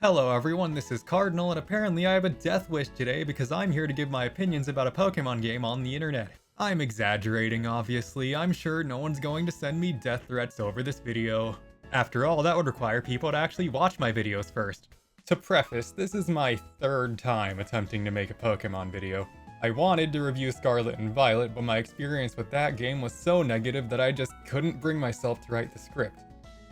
Hello everyone, this is Cardinal, and apparently I have a death wish today because I'm here to give my opinions about a Pokemon game on the internet. I'm exaggerating, obviously. I'm sure no one's going to send me death threats over this video. After all, that would require people to actually watch my videos first. To preface, this is my third time attempting to make a Pokemon video. I wanted to review Scarlet and Violet, but my experience with that game was so negative that I just couldn't bring myself to write the script.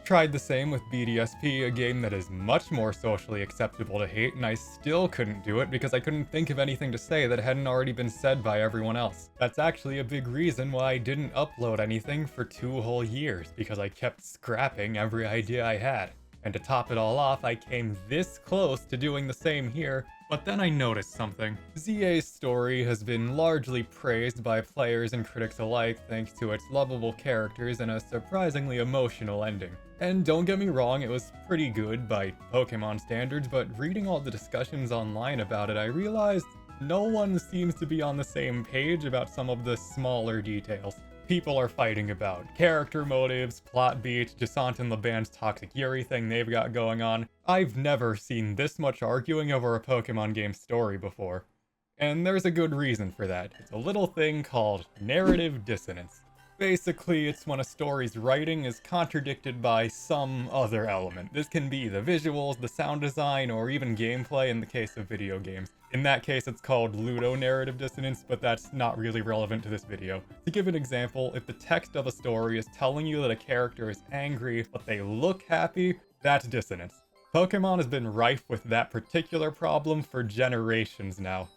Tried the same with BDSP, a game that is much more socially acceptable to hate, and I still couldn't do it because I couldn't think of anything to say that hadn't already been said by everyone else. That's actually a big reason why I didn't upload anything for 2 whole years, because I kept scrapping every idea I had. And to top it all off, I came this close to doing the same here, but then I noticed something. Z-A's story has been largely praised by players and critics alike thanks to its lovable characters and a surprisingly emotional ending. And don't get me wrong, it was pretty good by Pokemon standards, but reading all the discussions online about it, I realized no one seems to be on the same page about some of the smaller details. People are fighting about character motives, plot beats, Dissonance and LeBand's toxic Yuri thing they've got going on. I've never seen this much arguing over a Pokemon game story before. And there's a good reason for that. It's a little thing called narrative dissonance. Basically, it's when a story's writing is contradicted by some other element. This can be the visuals, the sound design, or even gameplay in the case of video games. In that case, it's called ludonarrative dissonance, but that's not really relevant to this video. To give an example, if the text of a story is telling you that a character is angry, but they look happy, that's dissonance. Pokemon has been rife with that particular problem for generations now.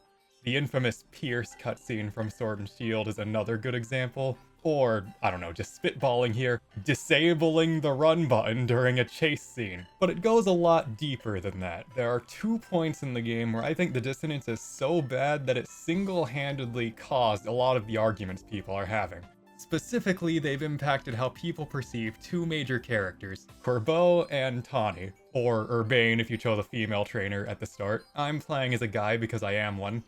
The infamous Pierce cutscene from Sword and Shield is another good example. Or, I don't know, just spitballing here, disabling the run button during a chase scene. But it goes a lot deeper than that. There are 2 points in the game where I think the dissonance is so bad that it single-handedly caused a lot of the arguments people are having. Specifically, they've impacted how people perceive 2 major characters, Corbeau and Tawny, or Urbane if you chose a female trainer at the start. I'm playing as a guy because I am one,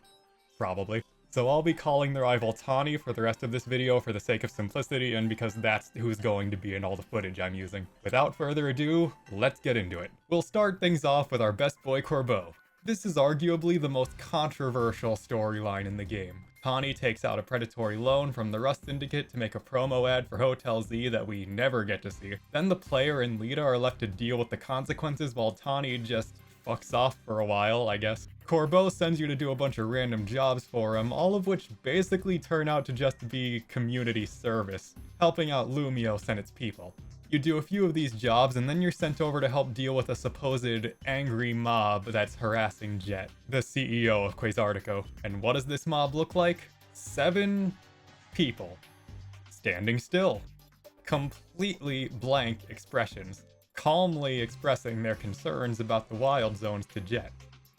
probably. So I'll be calling the rival Tawny for the rest of this video for the sake of simplicity and because that's who's going to be in all the footage I'm using. Without further ado, let's get into it. We'll start things off with our best boy Corbeau. This is arguably the most controversial storyline in the game. Tawny takes out a predatory loan from the Rust Syndicate to make a promo ad for Hotel Z that we never get to see. Then the player and Lita are left to deal with the consequences while Tawny just fucks off for a while, I guess. Corbeau sends you to do a bunch of random jobs for him, all of which basically turn out to just be community service, helping out Lumiose and its people. You do a few of these jobs and then you're sent over to help deal with a supposed angry mob that's harassing Jet, the CEO of Quasartico. And what does this mob look like? 7 people. Standing still. Completely blank expressions. Calmly expressing their concerns about the wild zones to Jet.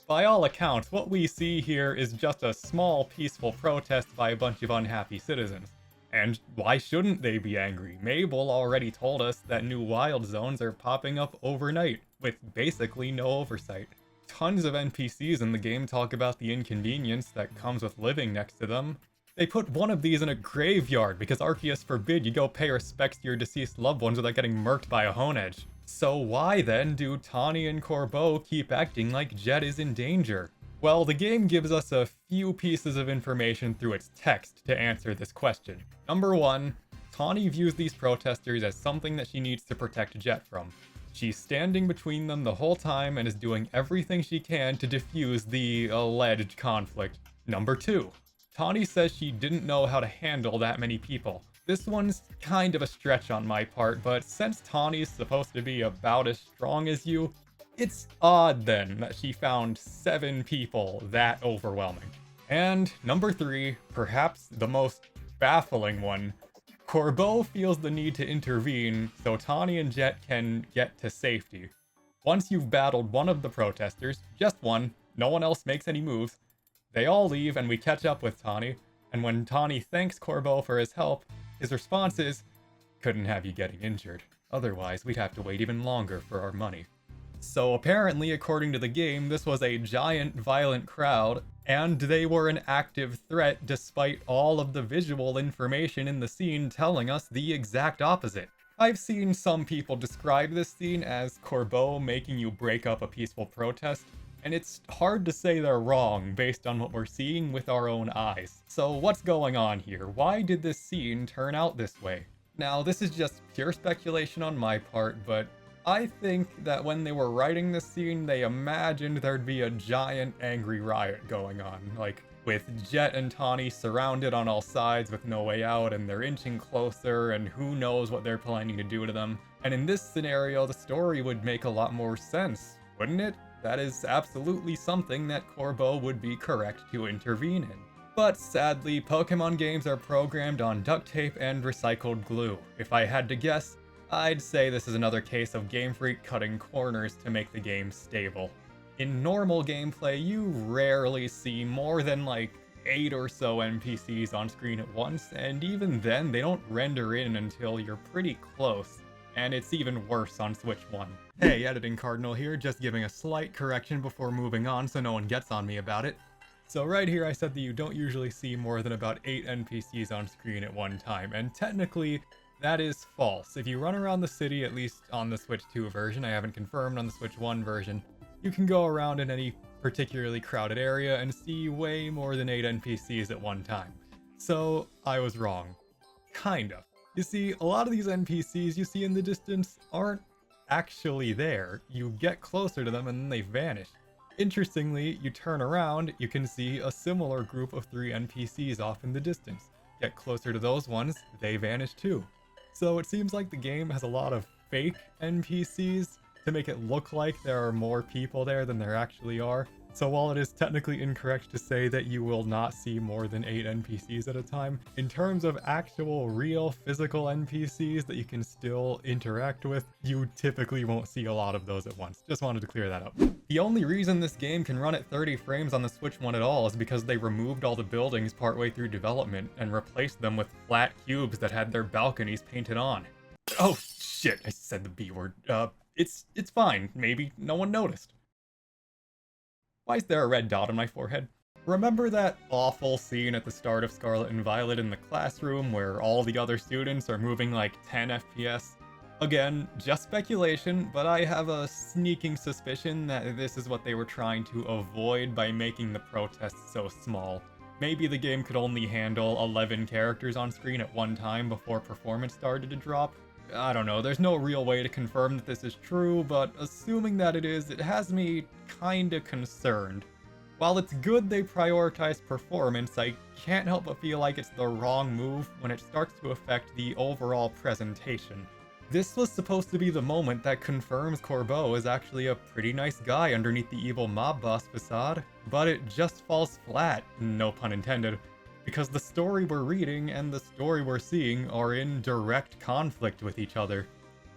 By all accounts, what we see here is just a small peaceful protest by a bunch of unhappy citizens. And why shouldn't they be angry? Mabel already told us that new wild zones are popping up overnight, with basically no oversight. Tons of NPCs in the game talk about the inconvenience that comes with living next to them. They put one of these in a graveyard because Arceus forbid you go pay respects to your deceased loved ones without getting murked by a Honedge. So why then do Tawny and Corbeau keep acting like Jet is in danger? Well, the game gives us a few pieces of information through its text to answer this question. Number 1, Tawny views these protesters as something that she needs to protect Jet from. She's standing between them the whole time and is doing everything she can to defuse the alleged conflict. Number 2, Tawny says she didn't know how to handle that many people. This one's kind of a stretch on my part, but since Tawny's supposed to be about as strong as you, it's odd then that she found 7 people that overwhelming. And number 3, perhaps the most baffling one, Corbeau feels the need to intervene so Tawny and Jet can get to safety. Once you've battled one of the protesters, just one, no one else makes any moves, they all leave and we catch up with Tawny, and when Tawny thanks Corbeau for his help, his response is, "Couldn't have you getting injured. Otherwise, we'd have to wait even longer for our money." So apparently, according to the game, this was a giant violent crowd, and they were an active threat despite all of the visual information in the scene telling us the exact opposite. I've seen some people describe this scene as Corbeau making you break up a peaceful protest, and it's hard to say they're wrong based on what we're seeing with our own eyes. So what's going on here? Why did this scene turn out this way? Now, this is just pure speculation on my part, but I think that when they were writing this scene, they imagined there'd be a giant angry riot going on, like with Jet and Tawny surrounded on all sides with no way out, and they're inching closer, and who knows what they're planning to do to them. And in this scenario, the story would make a lot more sense, wouldn't it? That is absolutely something that Corbeau would be correct to intervene in. But sadly, Pokemon games are programmed on duct tape and recycled glue. If I had to guess, I'd say this is another case of Game Freak cutting corners to make the game stable. In normal gameplay, you rarely see more than like 8 or so NPCs on screen at once, and even then, they don't render in until you're pretty close. And it's even worse on Switch 1. Hey, Editing Cardinal here, just giving a slight correction before moving on so no one gets on me about it. So right here I said that you don't usually see more than about 8 NPCs on screen at one time, and technically that is false. If you run around the city, at least on the Switch 2 version, I haven't confirmed on the Switch 1 version, you can go around in any particularly crowded area and see way more than 8 NPCs at one time. So I was wrong. Kind of. You see, a lot of these NPCs you see in the distance aren't actually there. You get closer to them and then they vanish. Interestingly, you turn around, you can see a similar group of 3 NPCs off in the distance. Get closer to those ones, they vanish too. So it seems like the game has a lot of fake NPCs to make it look like there are more people there than there actually are. So while it is technically incorrect to say that you will not see more than 8 NPCs at a time, in terms of actual real physical NPCs that you can still interact with, you typically won't see a lot of those at once. Just wanted to clear that up. The only reason this game can run at 30 frames on the Switch 1 at all is because they removed all the buildings partway through development and replaced them with flat cubes that had their balconies painted on. Oh shit, I said the B word. It's fine. Maybe no one noticed. Why is there a red dot on my forehead? Remember that awful scene at the start of Scarlet and Violet in the classroom where all the other students are moving like 10 FPS? Again, just speculation, but I have a sneaking suspicion that this is what they were trying to avoid by making the protests so small. Maybe the game could only handle 11 characters on screen at one time before performance started to drop. I don't know, there's no real way to confirm that this is true, but assuming that it is, it has me kinda concerned. While it's good they prioritize performance, I can't help but feel like it's the wrong move when it starts to affect the overall presentation. This was supposed to be the moment that confirms Corbeau is actually a pretty nice guy underneath the evil mob boss facade, but it just falls flat, no pun intended, because the story we're reading and the story we're seeing are in direct conflict with each other.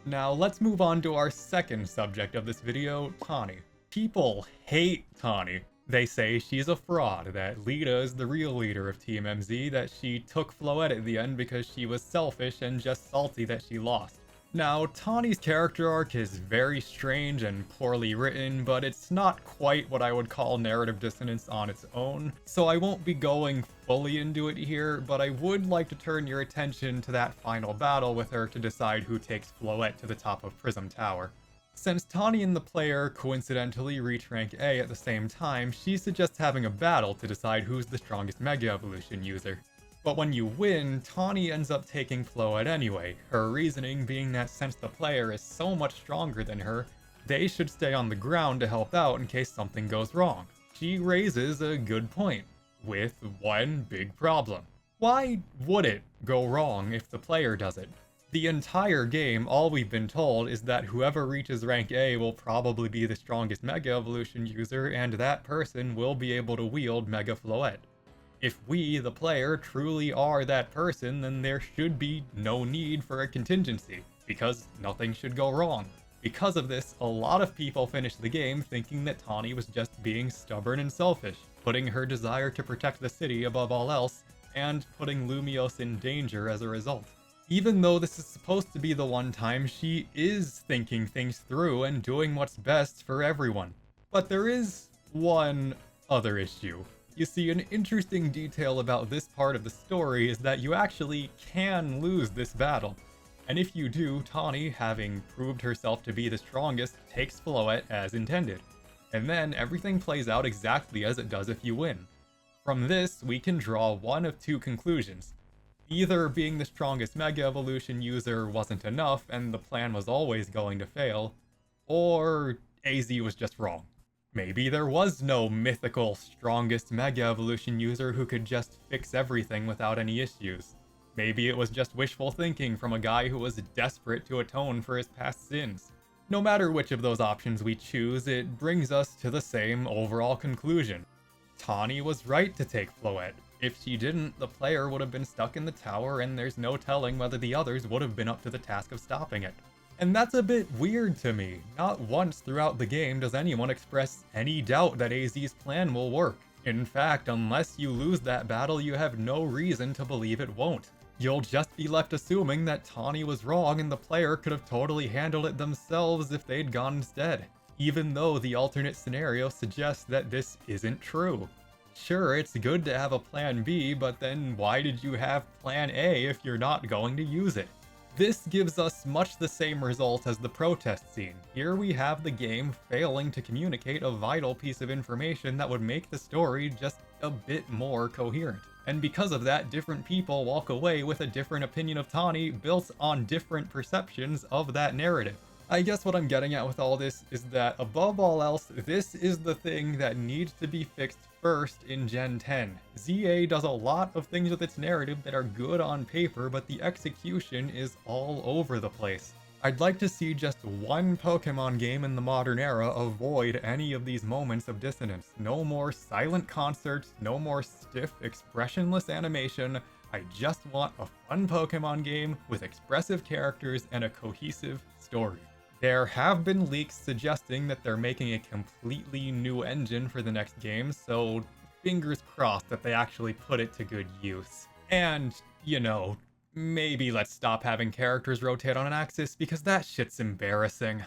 Now let's move on to our second subject of this video, Tawny. People hate Tawny. They say she's a fraud, that Lita is the real leader of Team MZ, that she took Floette at the end because she was selfish and just salty that she lost. Now, Tawny's character arc is very strange and poorly written, but it's not quite what I would call narrative dissonance on its own, so I won't be going fully into it here, but I would like to turn your attention to that final battle with her to decide who takes Floette to the top of Prism Tower. Since Tawny and the player coincidentally reach rank A at the same time, she suggests having a battle to decide who's the strongest Mega Evolution user. But when you win, Tawny ends up taking Floette anyway, her reasoning being that since the player is so much stronger than her, they should stay on the ground to help out in case something goes wrong. She raises a good point, with one big problem. Why would it go wrong if the player does it? The entire game, all we've been told is that whoever reaches rank A will probably be the strongest Mega Evolution user, and that person will be able to wield Mega Floette. If we, the player, truly are that person, then there should be no need for a contingency, because nothing should go wrong. Because of this, a lot of people finish the game thinking that Tawny was just being stubborn and selfish, putting her desire to protect the city above all else, and putting Lumiose in danger as a result. Even though this is supposed to be the one time she is thinking things through and doing what's best for everyone. But there is one other issue. You see, an interesting detail about this part of the story is that you actually can lose this battle. And if you do, Tawny, having proved herself to be the strongest, takes Floette as intended. And then everything plays out exactly as it does if you win. From this, we can draw one of two conclusions. Either being the strongest Mega Evolution user wasn't enough and the plan was always going to fail, or AZ was just wrong. Maybe there was no mythical strongest Mega Evolution user who could just fix everything without any issues. Maybe it was just wishful thinking from a guy who was desperate to atone for his past sins. No matter which of those options we choose, it brings us to the same overall conclusion. Tawny was right to take Floette. If she didn't, the player would have been stuck in the tower and there's no telling whether the others would have been up to the task of stopping it. And that's a bit weird to me. Not once throughout the game does anyone express any doubt that AZ's plan will work. In fact, unless you lose that battle, you have no reason to believe it won't. You'll just be left assuming that Tawny was wrong and the player could have totally handled it themselves if they'd gone instead, even though the alternate scenario suggests that this isn't true. Sure, it's good to have a plan B, but then why did you have plan A if you're not going to use it? This gives us much the same result as the protest scene. Here we have the game failing to communicate a vital piece of information that would make the story just a bit more coherent. And because of that, different people walk away with a different opinion of Tawny built on different perceptions of that narrative. I guess what I'm getting at with all this is that above all else, this is the thing that needs to be fixed first in Gen 10. Z-A does a lot of things with its narrative that are good on paper, but the execution is all over the place. I'd like to see just one Pokemon game in the modern era avoid any of these moments of dissonance. No more silent concerts, no more stiff, expressionless animation. I just want a fun Pokemon game with expressive characters and a cohesive story. There have been leaks suggesting that they're making a completely new engine for the next game, so fingers crossed that they actually put it to good use. And, maybe let's stop having characters rotate on an axis because that shit's embarrassing.